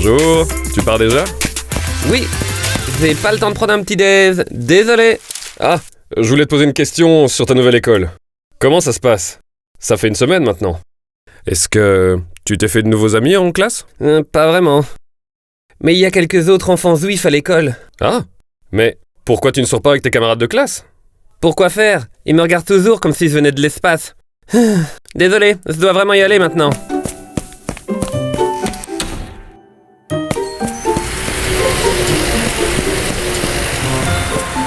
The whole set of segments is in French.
Bonjour, tu pars déjà? Oui, j'ai pas le temps de prendre un petit déj, désolé. Ah, je voulais te poser une question sur ta nouvelle école. Comment ça se passe? Ça fait une semaine maintenant. Est-ce que tu t'es fait de nouveaux amis en classe? Pas vraiment. Mais il y a quelques autres enfants juifs à l'école. Ah, mais pourquoi tu ne sors pas avec tes camarades de classe? Pourquoi faire? Ils me regardent toujours comme si je venais de l'espace. Désolé, je dois vraiment y aller maintenant.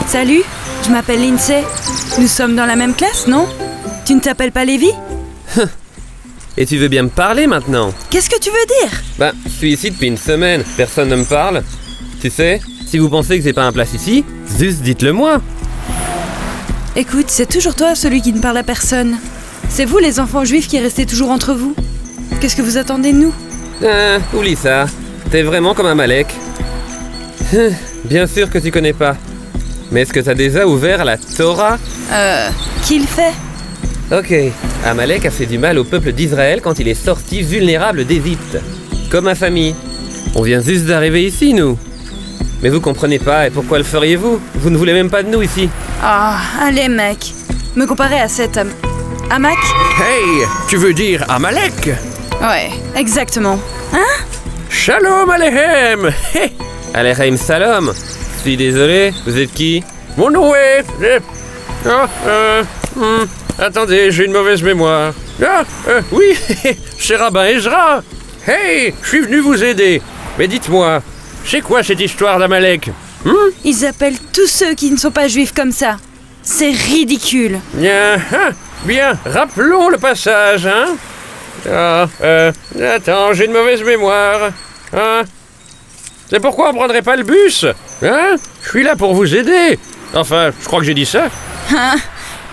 Salut, je m'appelle Lindsay. Nous sommes dans la même classe, non? Tu ne t'appelles pas Lévi? Et tu veux bien me parler maintenant? Qu'est-ce que tu veux dire? Bah, je suis ici depuis une semaine, personne ne me parle. Tu sais, si vous pensez que j'ai pas un place ici, juste dites-le moi. Écoute, c'est toujours toi celui qui ne parle à personne. C'est vous les enfants juifs qui restez toujours entre vous. Qu'est-ce que vous attendez de nous? Oublie ça. T'es vraiment comme Amalek. Bien sûr que tu connais pas. Mais est-ce que t'as déjà ouvert la Torah? Qui le fait? Ok, Amalek a fait du mal au peuple d'Israël quand il est sorti vulnérable d'Égypte. Comme ma famille. On vient juste d'arriver ici, nous. Mais vous comprenez pas, et pourquoi le feriez-vous? Vous ne voulez même pas de nous ici. Ah, allez mec. Me comparer à cet Amak? Hey, tu veux dire Amalek? Ouais, exactement. Hein? Shalom Aleichem. Hey. Aleichem Salom. Je suis désolé, vous êtes qui? Mon nom est... Attendez, j'ai une mauvaise mémoire. Oui, c'est Rabbin Ezra. Hey, je suis venu vous aider. Mais dites-moi, c'est quoi cette histoire d'Amalek? Ils appellent tous ceux qui ne sont pas juifs comme ça. C'est ridicule. Bien, rappelons le passage, hein? Attends, j'ai une mauvaise mémoire. C'est pourquoi on prendrait pas le bus? Hein? Je suis là pour vous aider. Enfin, je crois que j'ai dit ça. Hein?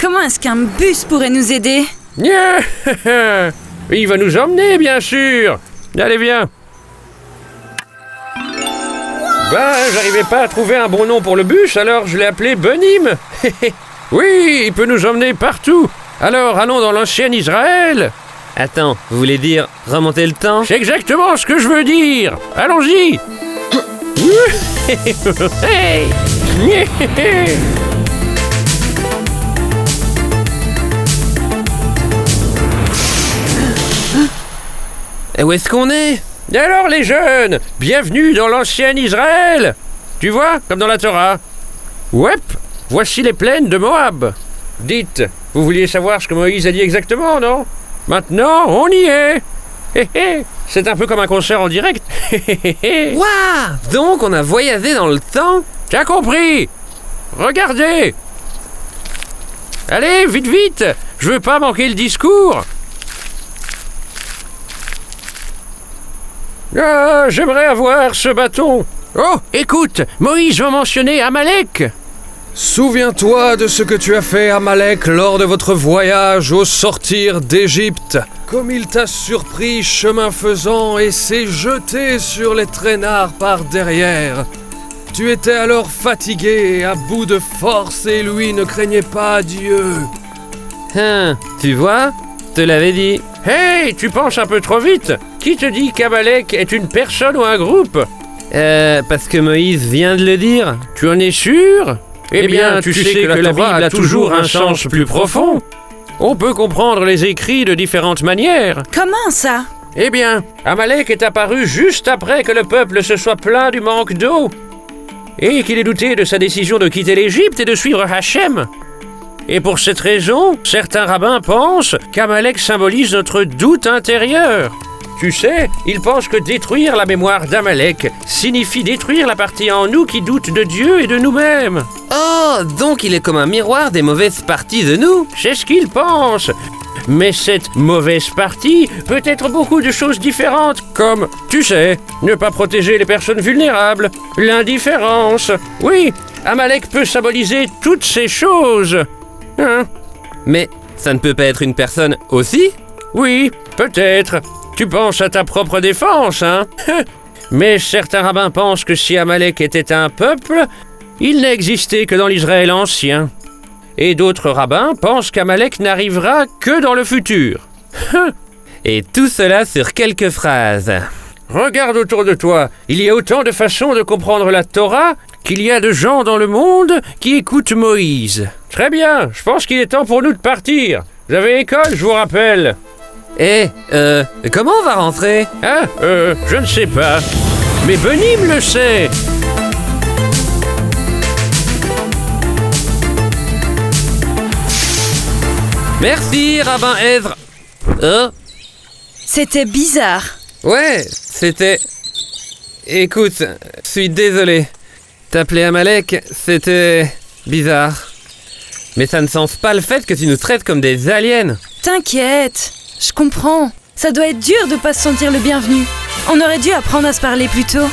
Comment est-ce qu'un bus pourrait nous aider? Il va nous emmener, bien sûr. Allez, viens. J'arrivais pas à trouver un bon nom pour le bus, alors je l'ai appelé Benim. Oui, il peut nous emmener partout. Alors, allons dans l'ancien Israël. Attends, vous voulez dire remonter le temps? C'est exactement ce que je veux dire. Allons-y. Et où est-ce qu'on est? Et alors les jeunes, bienvenue dans l'ancien Israël. Tu vois, comme dans la Torah. Ouep, voici les plaines de Moab. Dites, vous vouliez savoir ce que Moïse a dit exactement, non? Maintenant, on y est. C'est un peu comme un concert en direct. Waouh! Donc on a voyagé dans le temps? T'as compris? Regardez. Allez, vite, vite. Je veux pas manquer le discours. J'aimerais avoir ce bâton. Oh, écoute, Moïse va mentionner Amalek. Souviens-toi de ce que tu as fait, Amalek, lors de votre voyage au sortir d'Égypte. Comme il t'a surpris chemin faisant et s'est jeté sur les traînards par derrière. Tu étais alors fatigué et à bout de force et lui ne craignait pas Dieu. Tu vois? Te l'avais dit. Hey, tu penses un peu trop vite. Qui te dit qu'Amalek est une personne ou un groupe? Parce que Moïse vient de le dire. Tu en es sûr? Eh bien, tu sais que la Bible a toujours un sens plus profond. On peut comprendre les écrits de différentes manières. Comment ça? Eh bien, Amalek est apparu juste après que le peuple se soit plaint du manque d'eau et qu'il ait douté de sa décision de quitter l'Égypte et de suivre Hachem. Et pour cette raison, certains rabbins pensent qu'Amalek symbolise notre doute intérieur. Tu sais, ils pensent que détruire la mémoire d'Amalek signifie détruire la partie en nous qui doute de Dieu et de nous-mêmes. Oh, donc il est comme un miroir des mauvaises parties de nous. C'est ce qu'ils pensent. Mais cette mauvaise partie peut être beaucoup de choses différentes, comme, tu sais, ne pas protéger les personnes vulnérables, l'indifférence. Oui, Amalek peut symboliser toutes ces choses. Mais ça ne peut pas être une personne aussi? Oui, peut-être. Tu penses à ta propre défense, hein? Mais certains rabbins pensent que si Amalek était un peuple, il n'existait que dans l'Israël ancien. Et d'autres rabbins pensent qu'Amalek n'arrivera que dans le futur. Et tout cela sur quelques phrases. Regarde autour de toi. Il y a autant de façons de comprendre la Torah qu'il y a de gens dans le monde qui écoutent Moïse. Très bien, je pense qu'il est temps pour nous de partir. Vous avez école, je vous rappelle. Comment on va rentrer? Je ne sais pas. Mais Benim le sait. Merci, rabbin Ezra. C'était bizarre. Ouais, c'était... Écoute, je suis désolé. T'appeler Amalek, c'était... bizarre. Mais ça ne change pas le fait que tu nous traites comme des aliens. T'inquiète, je comprends. Ça doit être dur de pas se sentir le bienvenu. On aurait dû apprendre à se parler plus tôt.